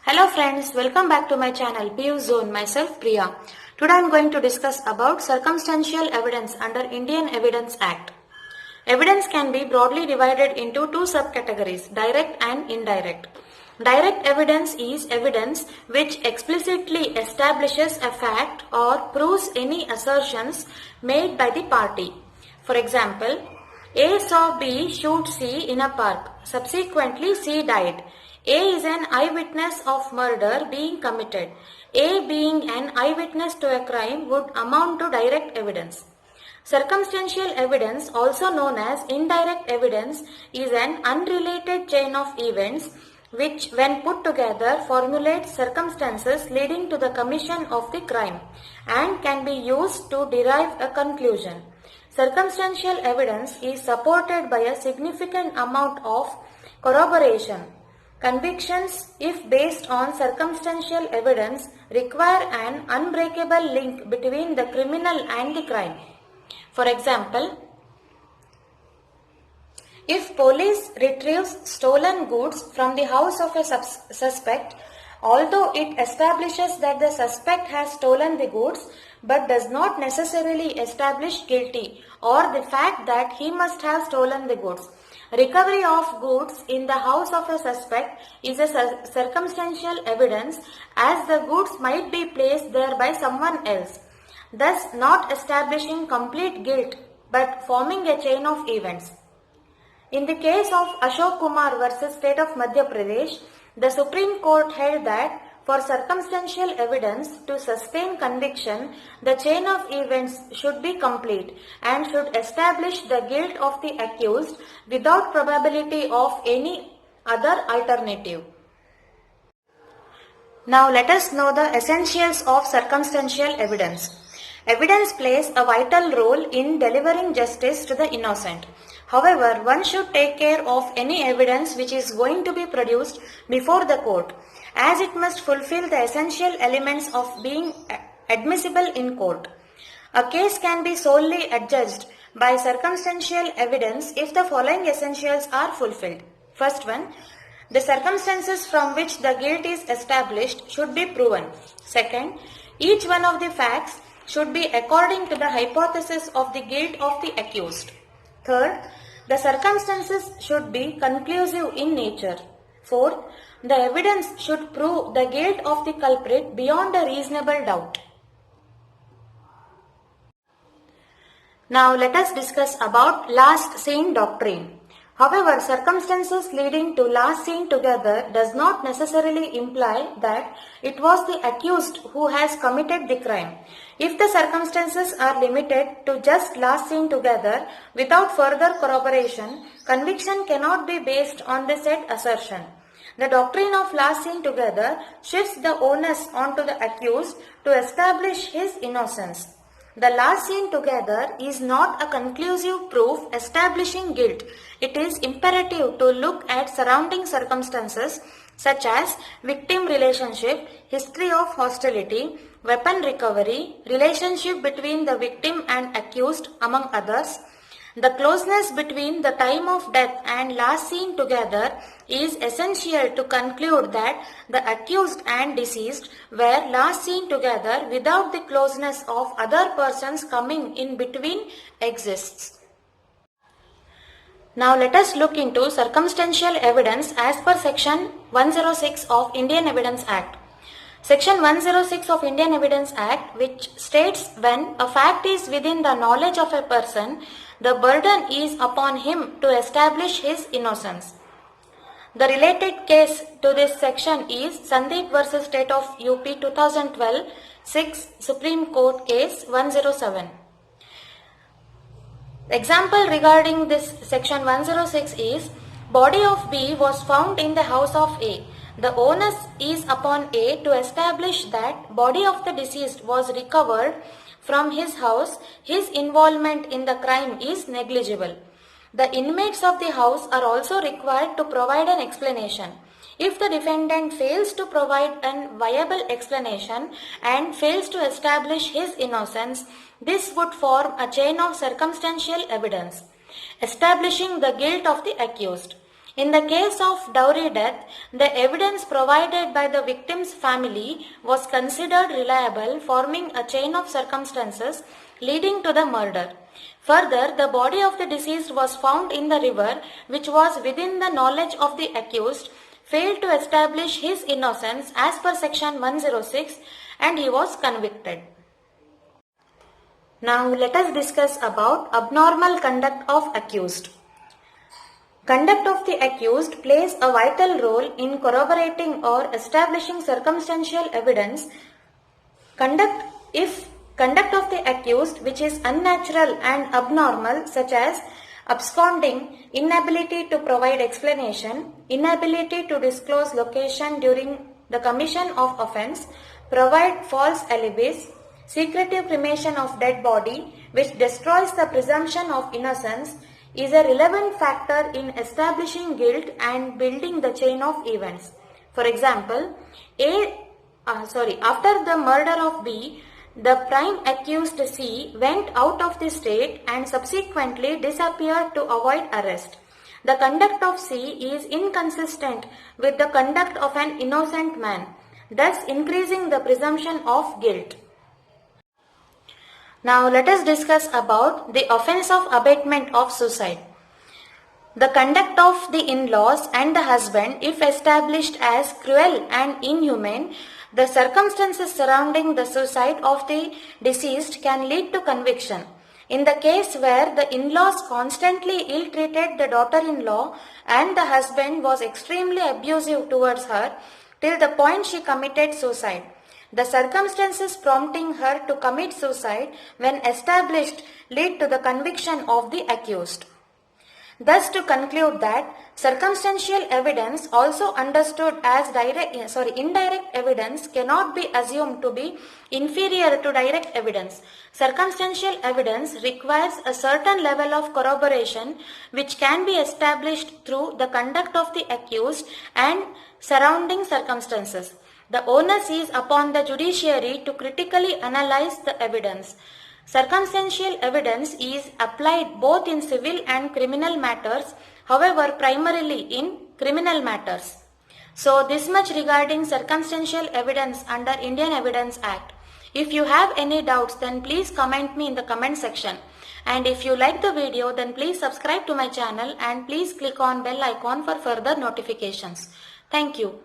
Hello friends, welcome back to my channel PU Zone. Myself Priya. Today I am going to discuss about circumstantial evidence under Indian Evidence Act. Evidence can be broadly divided into two subcategories, direct and indirect. Direct evidence is evidence which explicitly establishes a fact or proves any assertions made by the party. For example, A saw B shoot C in a park. Subsequently, C died. A is an eyewitness of murder being committed. A being an eyewitness to a crime would amount to direct evidence. Circumstantial evidence, also known as indirect evidence, is an unrelated chain of events which, when put together, formulates circumstances leading to the commission of the crime and can be used to derive a conclusion. Circumstantial evidence is supported by a significant amount of corroboration. Convictions, if based on circumstantial evidence, require an unbreakable link between the criminal and the crime. For example, if police retrieves stolen goods from the house of a suspect, although it establishes that the suspect has stolen the goods, but does not necessarily establish guilty or the fact that he must have stolen the goods. Recovery of goods in the house of a suspect is a circumstantial evidence, as the goods might be placed there by someone else, thus not establishing complete guilt but forming a chain of events. In the case of Ashok Kumar versus State of Madhya Pradesh, the Supreme Court held that for circumstantial evidence to sustain conviction, the chain of events should be complete and should establish the guilt of the accused without probability of any other alternative. Now let us know the essentials of circumstantial evidence. Evidence plays a vital role in delivering justice to the innocent. However, one should take care of any evidence which is going to be produced before the court, as it must fulfill the essential elements of being admissible in court. A case can be solely adjudged by circumstantial evidence if the following essentials are fulfilled. First one, the circumstances from which the guilt is established should be proven. Second, each one of the facts should be according to the hypothesis of the guilt of the accused. Third, the circumstances should be conclusive in nature. Fourth, the evidence should prove the guilt of the culprit beyond a reasonable doubt. Now let us discuss about last seen doctrine. However, circumstances leading to last seen together does not necessarily imply that it was the accused who has committed the crime. If the circumstances are limited to just last seen together without further corroboration, conviction cannot be based on the said assertion. The doctrine of last seen together shifts the onus onto the accused to establish his innocence. The last seen together is not a conclusive proof establishing guilt. It is imperative to look at surrounding circumstances such as victim relationship, history of hostility, weapon recovery, relationship between the victim and accused, among others. The closeness between the time of death and last seen together is essential to conclude that the accused and deceased were last seen together without the closeness of other persons coming in between exists. Now let us look into circumstantial evidence as per Section 106 of Indian Evidence Act. Section 106 of Indian Evidence Act, which states when a fact is within the knowledge of a person, the burden is upon him to establish his innocence. The related case to this section is Sandeep versus State of UP 2012, 6 Supreme Court case 107. Example regarding this section 106 is, body of B was found in the house of A. The onus is upon A to establish that body of the deceased was recovered from his house. His involvement in the crime is negligible. The inmates of the house are also required to provide an explanation. If the defendant fails to provide a viable explanation and fails to establish his innocence, this would form a chain of circumstantial evidence establishing the guilt of the accused. In the case of dowry death, the evidence provided by the victim's family was considered reliable, forming a chain of circumstances leading to the murder. Further, the body of the deceased was found in the river, which was within the knowledge of the accused, failed to establish his innocence as per section 106, and he was convicted. Now let us discuss about abnormal conduct of accused. Conduct of the accused plays a vital role in corroborating or establishing circumstantial evidence. If conduct of the accused which is unnatural and abnormal, such as absconding, inability to provide explanation, inability to disclose location during the commission of offence, provide false alibis, secretive cremation of dead body which destroys the presumption of innocence, is a relevant factor in establishing guilt and building the chain of events. For example, after the murder of B, the prime accused C went out of the state and subsequently disappeared to avoid arrest. The conduct of C is inconsistent with the conduct of an innocent man, thus increasing the presumption of guilt. Now let us discuss about the offence of abatement of suicide. The conduct of the in-laws and the husband, if established as cruel and inhumane, the circumstances surrounding the suicide of the deceased can lead to conviction. In the case where the in-laws constantly ill-treated the daughter-in-law and the husband was extremely abusive towards her till the point she committed suicide, the circumstances prompting her to commit suicide, when established, lead to the conviction of the accused. Thus, to conclude that circumstantial evidence, also understood as indirect evidence, cannot be assumed to be inferior to direct evidence. Circumstantial evidence requires a certain level of corroboration which can be established through the conduct of the accused and surrounding circumstances. The onus is upon the judiciary to critically analyze the evidence. Circumstantial evidence is applied both in civil and criminal matters, however primarily in criminal matters. So this much regarding circumstantial evidence under Indian Evidence Act. If you have any doubts, then please comment me in the comment section. And if you like the video, then please subscribe to my channel and please click on bell icon for further notifications. Thank you.